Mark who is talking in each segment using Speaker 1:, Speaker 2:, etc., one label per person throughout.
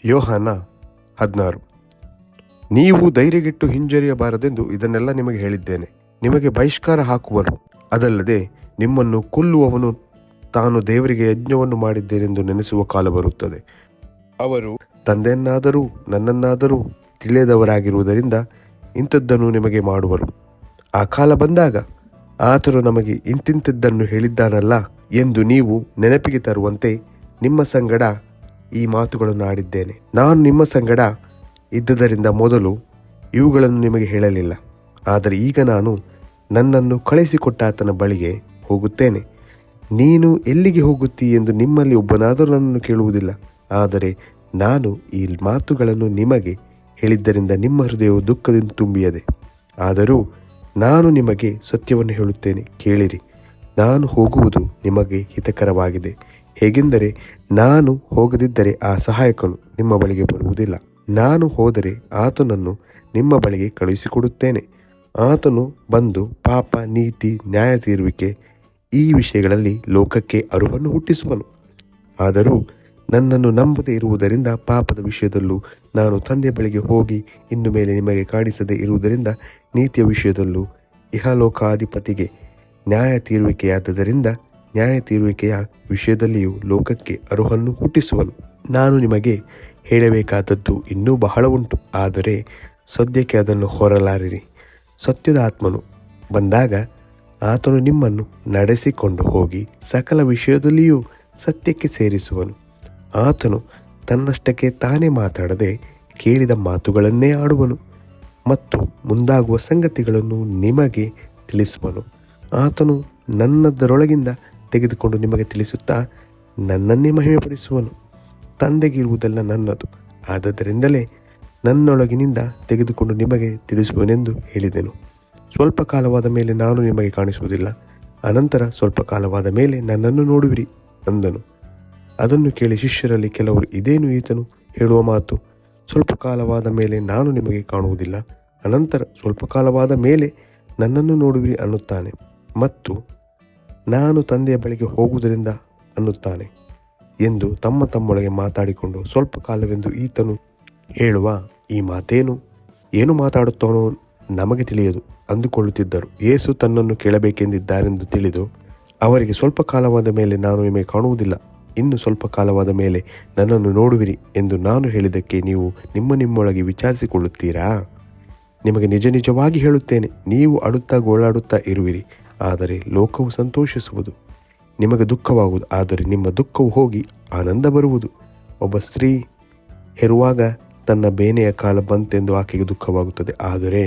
Speaker 1: ಯೋಹಾನ 16. ನೀವು ಧೈರ್ಯಗೆಟ್ಟು ಹಿಂಜರಿಯಬಾರದೆಂದು ಇದನ್ನೆಲ್ಲ ನಿಮಗೆ ಹೇಳಿದ್ದೇನೆ. ನಿಮಗೆ ಬಹಿಷ್ಕಾರ ಹಾಕುವರು, ಅದಲ್ಲದೆ ನಿಮ್ಮನ್ನು ಕೊಲ್ಲುವವನು ತಾನು ದೇವರಿಗೆ ಯಜ್ಞವನ್ನು ಮಾಡಿದ್ದೇನೆಂದು ನೆನೆಸುವ ಕಾಲ ಬರುತ್ತದೆ. ಅವರು ತಂದೆಯನ್ನಾದರೂ ನನ್ನನ್ನಾದರೂ ತಿಳಿಯದವರಾಗಿರುವುದರಿಂದ ಇಂಥದ್ದನ್ನು ನಿಮಗೆ ಮಾಡುವರು. ಆ ಕಾಲ ಬಂದಾಗ ಆತನು ನಮಗೆ ಇಂತಿಂಥದ್ದನ್ನು ಹೇಳಿದ್ದಾನಲ್ಲ ಎಂದು ನೀವು ನೆನಪಿಗೆ ತರುವಂತೆ ನಿಮ್ಮ ಸಂಗಡ ಈ ಮಾತುಗಳನ್ನು ಆಡಿದ್ದೇನೆ. ನಾನು ನಿಮ್ಮ ಸಂಗಡ ಇದ್ದದರಿಂದ ಮೊದಲು ಇವುಗಳನ್ನು ನಿಮಗೆ ಹೇಳಲಿಲ್ಲ. ಆದರೆ ಈಗ ನಾನು ನನ್ನನ್ನು ಕಳಿಸಿಕೊಟ್ಟ ಆತನ ಬಳಿಗೆ ಹೋಗುತ್ತೇನೆ. ನೀನು ಎಲ್ಲಿಗೆ ಹೋಗುತ್ತೀ ಎಂದು ನಿಮ್ಮಲ್ಲಿ ಒಬ್ಬನಾದರೂ ನನ್ನನ್ನು ಕೇಳುವುದಿಲ್ಲ. ಆದರೆ ನಾನು ಈ ಮಾತುಗಳನ್ನು ನಿಮಗೆ ಹೇಳಿದ್ದರಿಂದ ನಿಮ್ಮ ಹೃದಯವು ದುಃಖದಿಂದ ತುಂಬಿಯದೆ. ಆದರೂ ನಾನು ನಿಮಗೆ ಸತ್ಯವನ್ನು ಹೇಳುತ್ತೇನೆ, ಕೇಳಿರಿ. ನಾನು ಹೋಗುವುದು ನಿಮಗೆ ಹಿತಕರವಾಗಿದೆ. ಹೇಗೆಂದರೆ ನಾನು ಹೋಗದಿದ್ದರೆ ಆ ಸಹಾಯಕನು ನಿಮ್ಮ ಬಳಿಗೆ ಬರುವುದಿಲ್ಲ. ನಾನು ಹೋದರೆ ಆತನನ್ನು ನಿಮ್ಮ ಬಳಿಗೆ ಕಳುಹಿಸಿಕೊಡುತ್ತೇನೆ. ಆತನು ಬಂದು ಪಾಪ, ನೀತಿ, ನ್ಯಾಯ ತೀರುವಿಕೆ ಈ ವಿಷಯಗಳಲ್ಲಿ ಲೋಕಕ್ಕೆ ಅರುಹನ್ನು ಹುಟ್ಟಿಸುವನು. ಆದರೂ ನನ್ನನ್ನು ನಂಬದೇ ಇರುವುದರಿಂದ ಪಾಪದ ವಿಷಯದಲ್ಲೂ ನಾನು ತಂದೆಯ ಬಳಿಗೆ ಹೋಗಿ ಇನ್ನು ಮೇಲೆ ನಿಮಗೆ ಕಾಣಿಸದೇ ಇರುವುದರಿಂದ ನೀತಿಯ ವಿಷಯದಲ್ಲೂ ಇಹಲೋಕಾಧಿಪತಿಗೆ ನ್ಯಾಯ ತೀರುವಿಕೆಯಾದ್ದರಿಂದ ನ್ಯಾಯ ತೀರುವಿಕೆಯ ವಿಷಯದಲ್ಲಿಯೂ ಲೋಕಕ್ಕೆ ಅರುಹನ್ನು ಹುಟ್ಟಿಸುವನು. ನಾನು ನಿಮಗೆ ಹೇಳಬೇಕಾದದ್ದು ಇನ್ನೂ ಬಹಳ ಉಂಟು, ಆದರೆ ಸದ್ಯಕ್ಕೆ ಅದನ್ನು ಹೊರಲಾರಿರಿ. ಸತ್ಯದ ಆತ್ಮನು ಬಂದಾಗ ಆತನು ನಿಮ್ಮನ್ನು ನಡೆಸಿಕೊಂಡು ಹೋಗಿ ಸಕಲ ವಿಷಯದಲ್ಲಿಯೂ ಸತ್ಯಕ್ಕೆ ಸೇರಿಸುವನು. ಆತನು ತನ್ನಷ್ಟಕ್ಕೆ ತಾನೇ ಮಾತಾಡದೆ ಕೇಳಿದ ಮಾತುಗಳನ್ನೇ ಆಡುವನು ಮತ್ತು ಮುಂದಾಗುವ ಸಂಗತಿಗಳನ್ನು ನಿಮಗೆ ತಿಳಿಸುವನು. ಆತನು ನನ್ನದರೊಳಗಿಂದ ತೆಗೆದುಕೊಂಡು ನಿಮಗೆ ತಿಳಿಸುತ್ತಾ ನನ್ನನ್ನೇ ಮಹಿಮೆಪಡಿಸುವನು. ತಂದೆಗಿರುವುದೆಲ್ಲ ನನ್ನದು, ಆದ್ದರಿಂದಲೇ ನನ್ನೊಳಗಿನಿಂದ ತೆಗೆದುಕೊಂಡು ನಿಮಗೆ ತಿಳಿಸುವನೆಂದು ಹೇಳಿದೆನು. ಸ್ವಲ್ಪ ಕಾಲವಾದ ಮೇಲೆ ನಾನು ನಿಮಗೆ ಕಾಣಿಸುವುದಿಲ್ಲ, ಅನಂತರ ಸ್ವಲ್ಪ ಕಾಲವಾದ ಮೇಲೆ ನನ್ನನ್ನು ನೋಡುವಿರಿ ಅಂದನು. ಅದನ್ನು ಕೇಳಿ ಶಿಷ್ಯರಲ್ಲಿ ಕೆಲವರು, ಇದೇನು ಈತನು ಹೇಳುವ ಮಾತು? ಸ್ವಲ್ಪ ಕಾಲವಾದ ಮೇಲೆ ನಾನು ನಿಮಗೆ ಕಾಣುವುದಿಲ್ಲ, ಅನಂತರ ಸ್ವಲ್ಪ ಕಾಲವಾದ ಮೇಲೆ ನನ್ನನ್ನು ನೋಡುವಿರಿ ಅನ್ನುತ್ತಾನೆ, ಮತ್ತು ನಾನು ತಂದೆಯ ಬಳಿಗೆ ಹೋಗುವುದರಿಂದ ಅನ್ನುತ್ತಾನೆ ಎಂದು ತಮ್ಮೊಳಗೆ ಮಾತಾಡಿಕೊಂಡು, ಸ್ವಲ್ಪ ಕಾಲವೆಂದು ಈತನು ಹೇಳುವ ಈ ಮಾತೇನು, ಏನು ಮಾತಾಡುತ್ತಾನೋ ನಮಗೆ ತಿಳಿಯದು ಅಂದುಕೊಳ್ಳುತ್ತಿದ್ದರು. ಯೇಸು ತನ್ನನ್ನು ಕೇಳಬೇಕೆಂದಿದ್ದಾರೆಂದು ತಿಳಿದು ಅವರಿಗೆ, ಸ್ವಲ್ಪ ಕಾಲವಾದ ಮೇಲೆ ನಾನು ನಿಮಗೆ ಕಾಣುವುದಿಲ್ಲ, ಇನ್ನು ಸ್ವಲ್ಪ ಕಾಲವಾದ ಮೇಲೆ ನನ್ನನ್ನು ನೋಡುವಿರಿ ಎಂದು ನಾನು ಹೇಳಿದ್ದಕ್ಕೆ ನೀವು ನಿಮ್ಮೊಳಗೆ ವಿಚಾರಿಸಿಕೊಳ್ಳುತ್ತೀರಾ? ನಿಮಗೆ ನಿಜ ನಿಜವಾಗಿ ಹೇಳುತ್ತೇನೆ, ನೀವು ಅಳುತ್ತಾ ಗೋಳಾಡುತ್ತಾ ಇರುವಿರಿ, ಆದರೆ ಲೋಕವು ಸಂತೋಷಿಸುವುದು. ನಿಮಗೆ ದುಃಖವಾಗುವುದು, ಆದರೆ ನಿಮ್ಮ ದುಃಖವು ಹೋಗಿ ಆನಂದ ಬರುವುದು. ಒಬ್ಬ ಸ್ತ್ರೀ ಹೆರುವಾಗ ತನ್ನ ಬೇನೆಯ ಕಾಲ ಬಂತೆಂದು ಆಕೆಗೆ ದುಃಖವಾಗುತ್ತದೆ, ಆದರೆ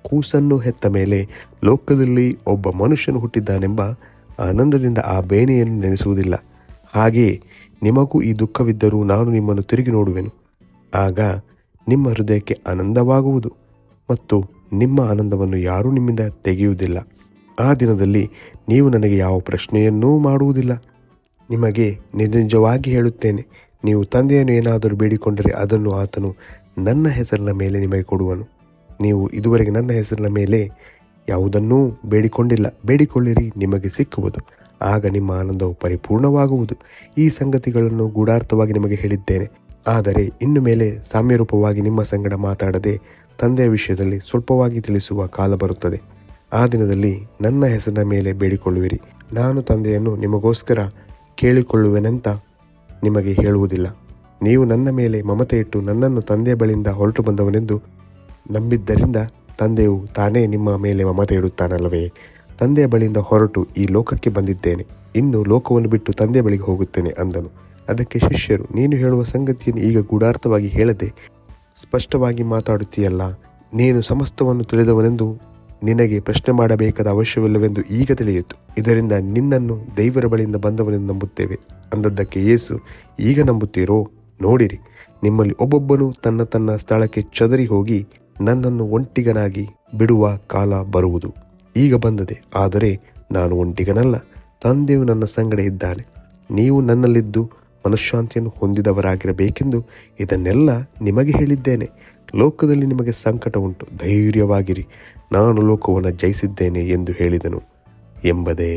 Speaker 1: ಕೂಸನ್ನು ಹೆತ್ತ ಮೇಲೆ ಲೋಕದಲ್ಲಿ ಒಬ್ಬ ಮನುಷ್ಯನು ಹುಟ್ಟಿದ್ದಾನೆಂಬ ಆನಂದದಿಂದ ಆ ಬೇನೆಯನ್ನು ನೆನೆಸುವುದಿಲ್ಲ. ಹಾಗೆಯೇ ನಿಮಗೂ ಈ ದುಃಖವಿದ್ದರೂ ನಾನು ನಿಮ್ಮನ್ನು ತಿರುಗಿ ನೋಡುವೆನು. ಆಗ ನಿಮ್ಮ ಹೃದಯಕ್ಕೆ ಆನಂದವಾಗುವುದು ಮತ್ತು ನಿಮ್ಮ ಆನಂದವನ್ನು ಯಾರೂ ನಿಮ್ಮಿಂದ ತೆಗೆಯುವುದಿಲ್ಲ. ಆ ದಿನದಲ್ಲಿ ನೀವು ನನಗೆ ಯಾವ ಪ್ರಶ್ನೆಯನ್ನೂ ಮಾಡುವುದಿಲ್ಲ. ನಿಮಗೆ ನಿಜವಾಗಿ ಹೇಳುತ್ತೇನೆ, ನೀವು ತಂದೆಯನ್ನು ಏನಾದರೂ ಬೇಡಿಕೊಂಡರೆ ಅದನ್ನು ಆತನು ನನ್ನ ಹೆಸರಿನ ಮೇಲೆ ನಿಮಗೆ ಕೊಡುವನು. ನೀವು ಇದುವರೆಗೆ ನನ್ನ ಹೆಸರಿನ ಮೇಲೆ ಯಾವುದನ್ನೂ ಬೇಡಿಕೊಂಡಿಲ್ಲ. ಬೇಡಿಕೊಳ್ಳಿರಿ, ನಿಮಗೆ ಸಿಕ್ಕುವುದು. ಆಗ ನಿಮ್ಮ ಆನಂದವು ಪರಿಪೂರ್ಣವಾಗುವುದು. ಈ ಸಂಗತಿಗಳನ್ನು ಗೂಢಾರ್ಥವಾಗಿ ನಿಮಗೆ ಹೇಳಿದ್ದೇನೆ. ಆದರೆ ಇನ್ನು ಮೇಲೆ ಸಾಮ್ಯರೂಪವಾಗಿ ನಿಮ್ಮ ಸಂಗಡ ಮಾತಾಡದೆ ತಂದೆಯ ವಿಷಯದಲ್ಲಿ ಸ್ವಲ್ಪವಾಗಿ ತಿಳಿಸುವ ಕಾಲ ಬರುತ್ತದೆ. ಆ ದಿನದಲ್ಲಿ ನನ್ನ ಹೆಸರಿನ ಮೇಲೆ ಬೇಡಿಕೊಳ್ಳುವಿರಿ. ನಾನು ತಂದೆಯನ್ನು ನಿಮಗೋಸ್ಕರ ಕೇಳಿಕೊಳ್ಳುವೆನೆಂತ ನಿಮಗೆ ಹೇಳುವುದಿಲ್ಲ. ನೀವು ನನ್ನ ಮೇಲೆ ಮಮತೆ ಇಟ್ಟು ನನ್ನನ್ನು ತಂದೆಯ ಬಳಿಯಿಂದ ಹೊರಟು ಬಂದವನೆಂದು ನಂಬಿದ್ದರಿಂದ ತಂದೆಯು ತಾನೇ ನಿಮ್ಮ ಮೇಲೆ ಮಮತೆ ಇಡುತ್ತಾನಲ್ಲವೇ? ತಂದೆಯ ಬಳಿಯಿಂದ ಹೊರಟು ಈ ಲೋಕಕ್ಕೆ ಬಂದಿದ್ದೇನೆ, ಇನ್ನು ಲೋಕವನ್ನು ಬಿಟ್ಟು ತಂದೆಯ ಬಳಿಗೆ ಹೋಗುತ್ತೇನೆ ಅಂದನು. ಅದಕ್ಕೆ ಶಿಷ್ಯರು, ನೀನು ಹೇಳುವ ಸಂಗತಿಯನ್ನು ಈಗ ಗೂಢಾರ್ಥವಾಗಿ ಹೇಳದೆ ಸ್ಪಷ್ಟವಾಗಿ ಮಾತಾಡುತ್ತೀಯಲ್ಲ. ನೀನು ಸಮಸ್ತವನ್ನು ತಿಳಿದವನೆಂದು ನಿನಗೆ ಪ್ರಶ್ನೆ ಮಾಡಬೇಕಾದ ಅವಶ್ಯವಿಲ್ಲವೆಂದು ಈಗ ತಿಳಿಯಿತು. ಇದರಿಂದ ನಿನ್ನನ್ನು ದೇವರ ಬಳಿಯಿಂದ ಬಂದವನೆಂದು ನಂಬುತ್ತೇವೆ ಅಂದದ್ದಕ್ಕೆ ಯೇಸು, ಈಗ ನಂಬುತ್ತೀರೋ? ನೋಡಿರಿ, ನಿಮ್ಮಲ್ಲಿ ಒಬ್ಬೊಬ್ಬನು ತನ್ನ ತನ್ನ ಸ್ಥಳಕ್ಕೆ ಚದರಿ ಹೋಗಿ ನನ್ನನ್ನು ಒಂಟಿಗನಾಗಿ ಬಿಡುವ ಕಾಲ ಬರುವುದು. ಈಗ ಬಂದದೆ, ಆದರೆ ನಾನು ಒಂಟಿಗನಲ್ಲ, ತಂದೆಯು ನನ್ನ ಸಂಗಡ ಇದ್ದಾನೆ. ನೀವು ನನ್ನಲ್ಲಿದ್ದು ಮನಃಶಾಂತಿಯನ್ನು ಹೊಂದಿದವರಾಗಿರಬೇಕೆಂದು ಇದನ್ನೆಲ್ಲ ನಿಮಗೆ ಹೇಳಿದ್ದೇನೆ. ಲೋಕದಲ್ಲಿ ನಿಮಗೆ ಸಂಕಟ ಉಂಟು, ಧೈರ್ಯವಾಗಿರಿ, ನಾನು ಲೋಕವನ್ನು ಜಯಿಸಿದ್ದೇನೆ ಎಂದು ಹೇಳಿದನು ಎಂಬುದೇ.